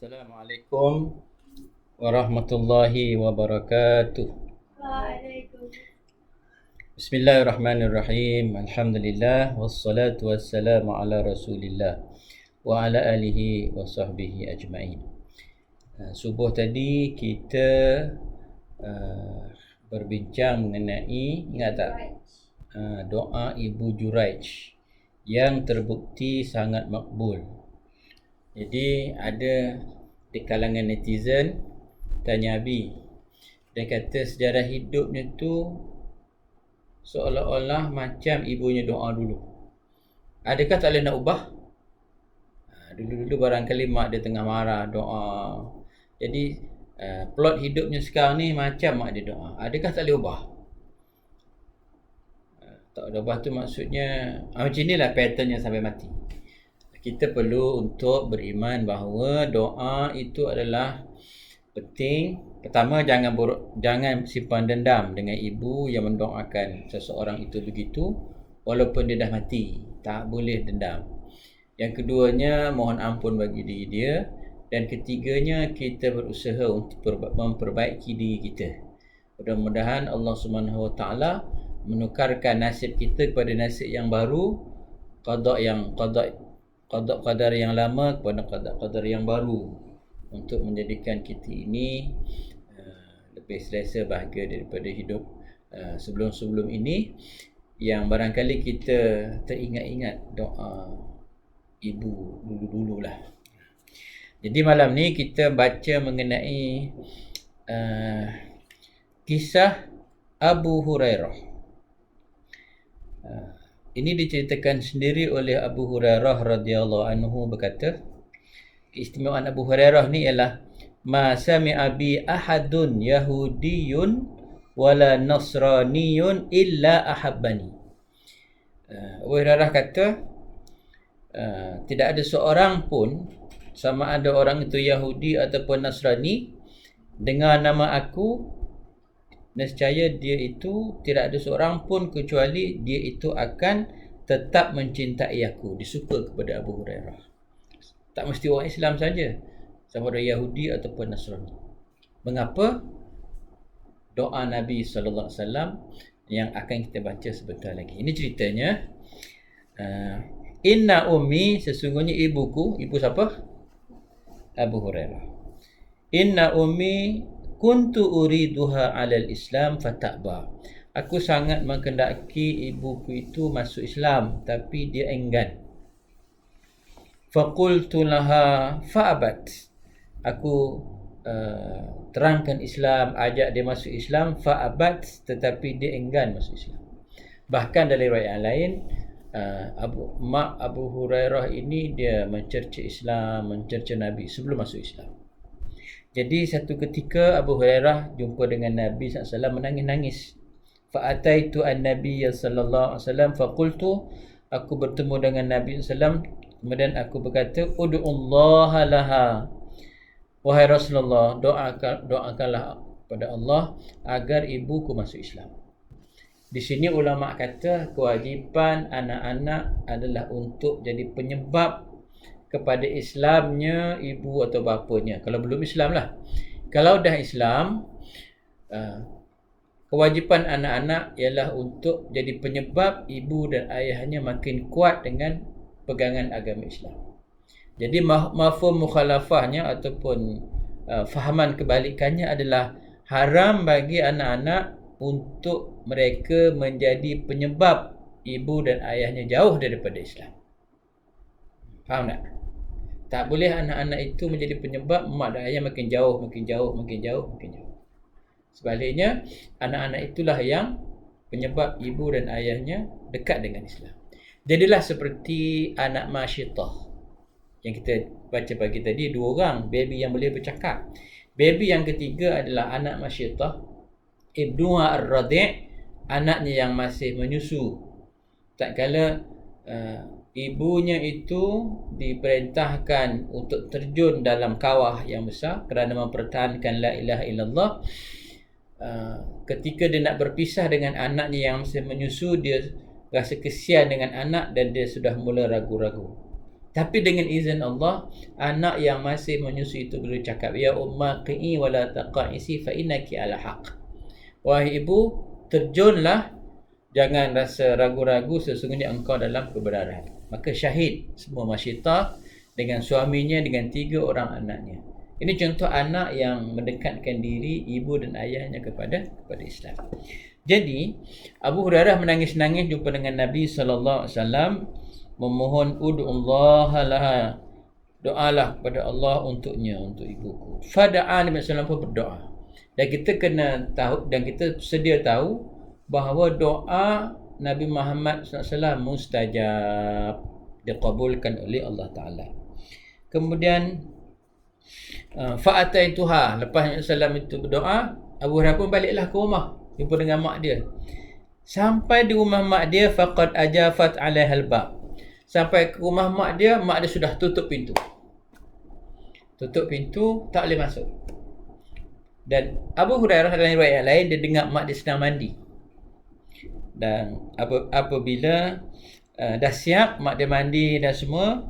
Assalamualaikum warahmatullahi wabarakatuh. Waalaikumsalam. Bismillahirrahmanirrahim. Alhamdulillah wassalatu wassalamu ala Rasulillah wa ala alihi wa sahbihi ajma'in. Subuh tadi kita berbincang mengenai, ingat tak? Doa Ibu Juraij yang terbukti sangat makbul. Jadi ada di kalangan netizen tanya Abi, dia kata sejarah hidupnya tu seolah-olah macam ibunya doa dulu. Adakah tak boleh nak ubah? Dulu-dulu barangkali mak dia tengah marah doa. Jadi plot hidupnya sekarang ni macam mak dia doa. Adakah tak boleh ubah? Tak boleh ubah tu maksudnya macam inilah patternnya sampai mati. Kita perlu untuk beriman bahawa doa itu adalah penting. Pertama, jangan simpan dendam dengan ibu yang mendoakan seseorang itu begitu walaupun dia dah mati. Tak boleh dendam. Yang keduanya, mohon ampun bagi diri dia. Dan ketiganya, kita berusaha untuk memperbaiki diri kita. Mudah-mudahan Allah SWT menukarkan nasib kita kepada nasib yang baru, qada yang lama kepada qadar yang baru, untuk menjadikan kita ini lebih selesa bahagia daripada hidup sebelum-sebelum ini, yang barangkali kita teringat-ingat doa ibu dulu-dululah. Jadi malam ni kita baca mengenai kisah Abu Hurairah. Ini diceritakan sendiri oleh Abu Hurairah radhiyallahu anhu, berkata, keistimewaan Abu Hurairah ni ialah ma sami'a bi ahadun yahudiyyun wala nasraniyun illa ahabbani. Abu Hurairah kata tidak ada seorang pun, sama ada orang itu Yahudi ataupun Nasrani, dengar nama aku, nescaya dia itu tidak ada seorang pun kecuali dia itu akan tetap mencintai aku, disuka kepada Abu Hurairah. Tak mesti orang Islam saja, sama ada Yahudi ataupun Nasrani. Mengapa? Doa Nabi SAW yang akan kita baca sebentar lagi. Ini ceritanya. Inna ummi, sesungguhnya ibuku. Ibu siapa? Abu Hurairah. Inna ummi kuntu uriduha alal Islam fata'ba. Aku sangat menghendaki ibuku itu masuk Islam, tapi dia enggan. Faqultu laha fa'abat. Aku terangkan Islam, ajak dia masuk Islam, fa'abat, tetapi dia enggan masuk Islam. Bahkan dari riwayat yang lain, Abu Hurairah ini dia mencerca Islam, mencerca Nabi sebelum masuk Islam. Jadi satu ketika Abu Hurairah jumpa dengan Nabi SAW menangis-nangis. Fa'ataitu an-Nabiy sallallahu alaihi wasallam faqultu, aku bertemu dengan Nabi SAW, kemudian aku berkata, ud'ullaha laha, wahai Rasulullah, doakanlah kepada Allah agar ibuku masuk Islam. Di sini ulama kata kewajipan anak-anak adalah untuk jadi penyebab kepada Islamnya ibu atau bapanya. Kalau belum Islam lah. Kalau dah Islam, kewajipan anak-anak ialah untuk jadi penyebab ibu dan ayahnya makin kuat dengan pegangan agama Islam. Jadi mafhum mukhalafahnya ataupun fahaman kebalikannya adalah haram bagi anak-anak untuk mereka menjadi penyebab ibu dan ayahnya jauh daripada Islam. Faham tak? Tak boleh anak-anak itu menjadi penyebab mak dan ayah makin jauh. Sebaliknya, anak-anak itulah yang penyebab ibu dan ayahnya dekat dengan Islam. Jadilah seperti anak Masyitah yang kita baca pagi tadi, 2 orang, baby yang boleh bercakap. Baby yang ketiga adalah anak Masyitah, ibnuha ar-radi', anaknya yang masih menyusu. Tak kala ibunya itu diperintahkan untuk terjun dalam kawah yang besar kerana mempertahankan la ilaha illallah. Ketika dia nak berpisah dengan anaknya yang masih menyusu, dia rasa kesian dengan anak dan dia sudah mula ragu-ragu. Tapi dengan izin Allah, anak yang masih menyusui itu boleh cakap, ya umma qi'i wa la taqa'isi fa innaki ala haq. Wahai ibu, terjunlah, jangan rasa ragu-ragu, sesungguhnya engkau dalam kebenaran. Maka syahid semua masyitah dengan suaminya, dengan 3 orang anaknya. Ini contoh anak yang mendekatkan diri ibu dan ayahnya kepada Islam. Jadi Abu Hurairah menangis-nangis jumpa dengan Nabi sallallahu alaihi wasallam, memohon ud'ullaha laha, doalah kepada Allah untuknya, untuk ibuku. Fada'a, Nabi sallallahu alaihi wasallam pun berdoa. Dan kita kena tahu, dan kita sedia tahu bahawa doa Nabi Muhammad sallallahu alaihi wasallam mustajab, dikabulkan oleh Allah Taala. Kemudian fa'ataituha, lepas Nabi sallallahu itu berdoa, Abu Hurairah pun baliklah ke rumah, jumpa dengan mak dia. Sampai di rumah mak dia, faqad ajafat alaihal bab. Sampai ke rumah mak dia sudah tutup pintu. Tutup pintu, tak boleh masuk. Dan Abu Hurairah dalam riwayat yang lain, dia dengar mak dia sedang mandi. Dan apabila dah siap, mak dia mandi dan semua,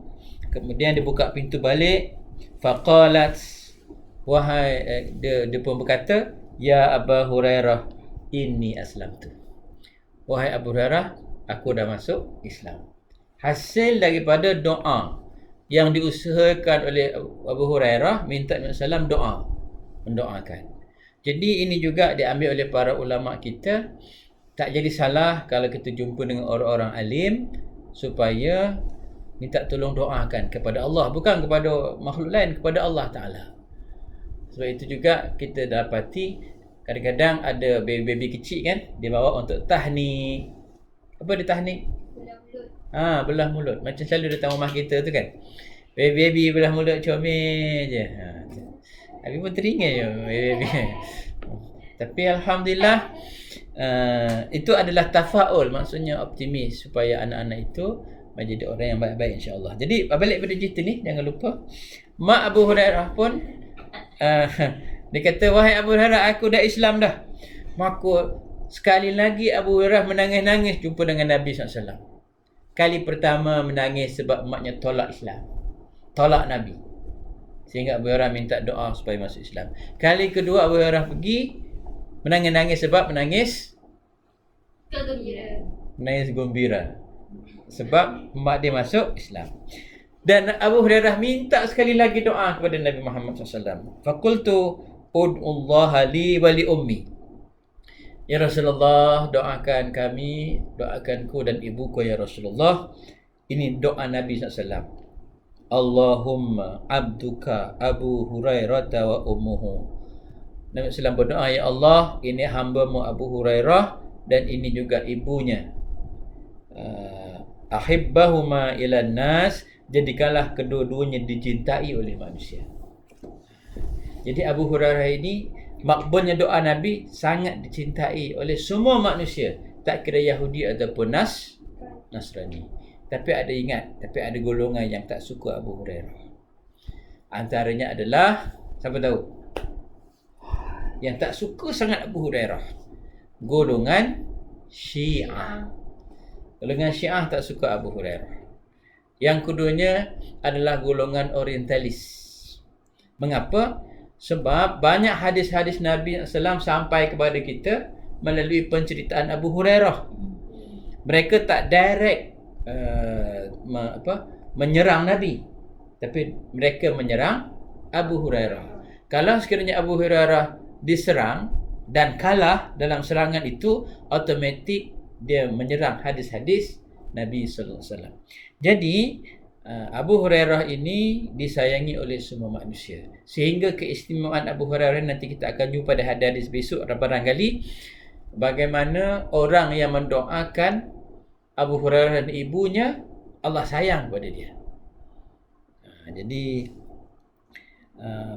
kemudian dia buka pintu balik, faqalat, wahai, dia pun berkata, ya Abu Hurairah, inni aslamtu. Wahai Abu Hurairah, aku dah masuk Islam. Hasil daripada doa yang diusahakan oleh Abu Hurairah, minta Nabi SAW doa, mendoakan. Jadi ini juga diambil oleh para ulama kita. Tak jadi salah kalau kita jumpa dengan orang-orang alim, supaya minta tolong doakan kepada Allah, bukan kepada makhluk lain, kepada Allah Ta'ala. Sebab itu juga kita dapati kadang-kadang ada baby-baby kecil kan, dia bawa untuk tahnik. Apa dia tahnik? Belah mulut. Macam selalu datang rumah kita tu kan, baby belah mulut, comel je. Tapi pun teringin je baby. Tapi Alhamdulillah, itu adalah tafaul, maksudnya optimis, supaya anak-anak itu menjadi orang yang baik-baik, insya-Allah. Jadi balik pada cerita ni, jangan lupa mak Abu Hurairah pun dia kata, wahai Abu Hurairah, aku dah Islam dah. Maka sekali lagi Abu Hurairah menangis-nangis jumpa dengan Nabi SAW. Kali pertama menangis sebab maknya tolak Islam, tolak Nabi, sehingga Abu Hurairah minta doa supaya masuk Islam. Kali kedua Abu Hurairah pergi, menangis-nangis sebab menangis gembira sebab mak dia masuk Islam. Dan Abu Hurairah minta sekali lagi doa kepada Nabi Muhammad SAW. Faqultu ud'ullaha li wa li ummi. Ya Rasulullah, doakan kami, doakanku dan ibuku ya Rasulullah. Ini doa Nabi SAW. Allahumma abduka Abu Hurairah wa ummuhu. Nabi SAW berdoa, ya Allah, ini hamba-Mu Abu Hurairah dan ini juga ibunya. Ahibbahuma ilan nas, jadikanlah kedua-duanya dicintai oleh manusia. Jadi Abu Hurairah ini, makbulnya doa Nabi, sangat dicintai oleh semua manusia, tak kira Yahudi ataupun Nasrani. Tapi ada golongan yang tak suka Abu Hurairah. Antaranya adalah, siapa tahu? Yang tak suka sangat Abu Hurairah, golongan Syiah. Golongan Syiah tak suka Abu Hurairah. Yang keduanya adalah golongan Orientalis. Mengapa? Sebab banyak hadis-hadis Nabi SAW sampai kepada kita melalui penceritaan Abu Hurairah. Mereka tak direct menyerang Nabi, tapi mereka menyerang Abu Hurairah. Kalau sekiranya Abu Hurairah diserang dan kalah dalam serangan itu, automatik dia menyerang hadis-hadis Nabi sallallahu alaihi wasallam. Jadi Abu Hurairah ini disayangi oleh semua manusia, sehingga keistimewaan Abu Hurairah nanti kita akan jumpa pada hadis besok barangkali, bagaimana orang yang mendoakan Abu Hurairah dan ibunya, Allah sayang pada dia. Jadi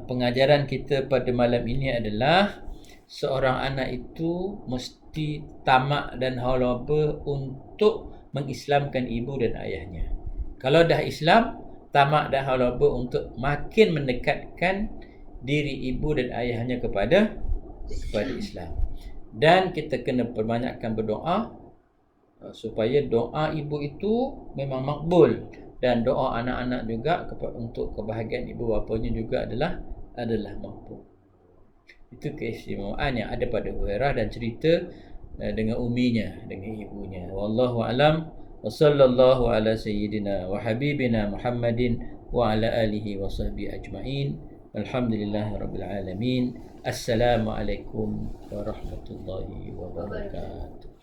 pengajaran kita pada malam ini adalah seorang anak itu mesti tamak dan haulaba untuk mengislamkan ibu dan ayahnya. Kalau dah Islam, tamak dan haulaba untuk makin mendekatkan diri ibu dan ayahnya kepada Islam. Dan kita kena perbanyakkan berdoa supaya doa ibu itu memang makbul dan doa anak-anak juga untuk kebahagiaan ibu bapanya juga adalah mampu. Itu keistimewaan yang ada pada Hurairah dan cerita dengan uminya, dengan ibunya. Wallahu alam. Wa sallallahu ala sayyidina wa habibina Muhammadin wa ala alihi wa sahbihi ajma'in. Alhamdulillahirabbil alamin. Assalamualaikum warahmatullahi wabarakatuh.